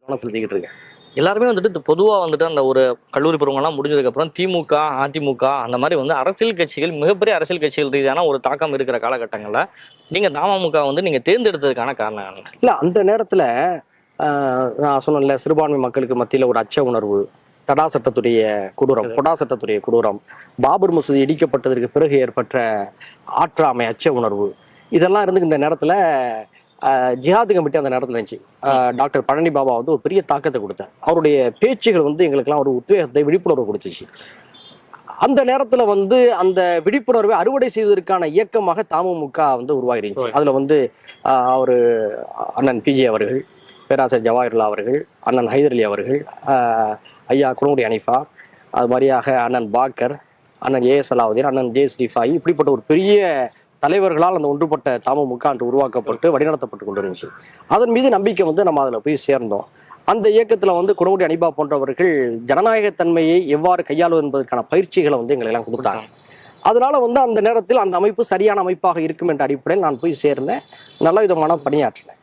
கவனம் செலுத்திக்கிட்டு இருக்கேன். எல்லாருமே வந்துட்டு பொதுவாக வந்துட்டு அந்த ஒரு கல்லூரி பருவங்கள்லாம் முடிஞ்சதுக்கப்புறம் திமுக, அதிமுக அந்த மாதிரி வந்து அரசியல் கட்சிகள், மிகப்பெரிய அரசியல் கட்சிகள் ரீதியான ஒரு தாக்கம் இருக்கிற காலகட்டங்களில் நீங்கள் தமமுக வந்து நீங்கள் தேர்ந்தெடுத்ததுக்கான காரணம் என்ன? இல்லை, அந்த நேரத்தில் நான் சொன்னேன்ல, சிறுபான்மை மக்களுக்கு மத்தியில் ஒரு அச்ச உணர்வு, தடா சட்டத்துடைய கொடூரம், பொடா சட்டத்துடைய கொடூரம், பாபர் மசூதி இடிக்கப்பட்டதற்கு பிறகு ஏற்பட்ட ஆற்றாமை, அச்ச உணர்வு, இதெல்லாம் இருந்து இந்த நேரத்தில் ஜிஹாது கமிட்டி அந்த நேரத்தில் இருந்துச்சு. டாக்டர் பழனி பாபா வந்து ஒரு பெரிய தாக்கத்தை கொடுத்தார். அவருடைய பேச்சுகள் வந்து எங்களுக்கெல்லாம் ஒரு உத்வேகத்தை, விழிப்புணர்வு கொடுத்துச்சு. அந்த நேரத்துல வந்து அந்த விழிப்புணர்வை அறுவடை செய்வதற்கான இயக்கமாக தமுமுக வந்து உருவாகிருந்துச்சு. அதுல வந்து அவரு அண்ணன் பிஜே அவர்கள், பேராசிரியர் ஜவாஹர்லா அவர்கள், அண்ணன் ஹைதர் அலி அவர்கள், ஐயா குணமுடி அனிஃபா, அது மாதிரியாக அண்ணன் பாக்கர், அண்ணன் ஏஎஸ் அலாவுதீன், அண்ணன் ஜே ஸ்ரீஃபாய், இப்படிப்பட்ட ஒரு பெரிய தலைவர்களால் அந்த ஒன்றுபட்ட தமுமுக அன்று உருவாக்கப்பட்டு வழிநடத்தப்பட்டு கொண்டு இருந்துச்சு. அதன் மீது நம்பிக்கை வந்து நம்ம அதில் போய் சேர்ந்தோம். அந்த இயக்கத்தில் வந்து குணமுடி அனிபா போன்றவர்கள் ஜனநாயகத்தன்மையை எவ்வாறு கையாளுவது என்பதற்கான பயிற்சிகளை வந்து எங்களை எல்லாம் கொடுத்தாங்க. அதனால வந்து அந்த நேரத்தில் அந்த அமைப்பு சரியான அமைப்பாக இருக்கும் என்ற அடிப்படையில் நான் போய் சேர்ந்தேன். நல்ல விதமான பணியாற்றினேன்.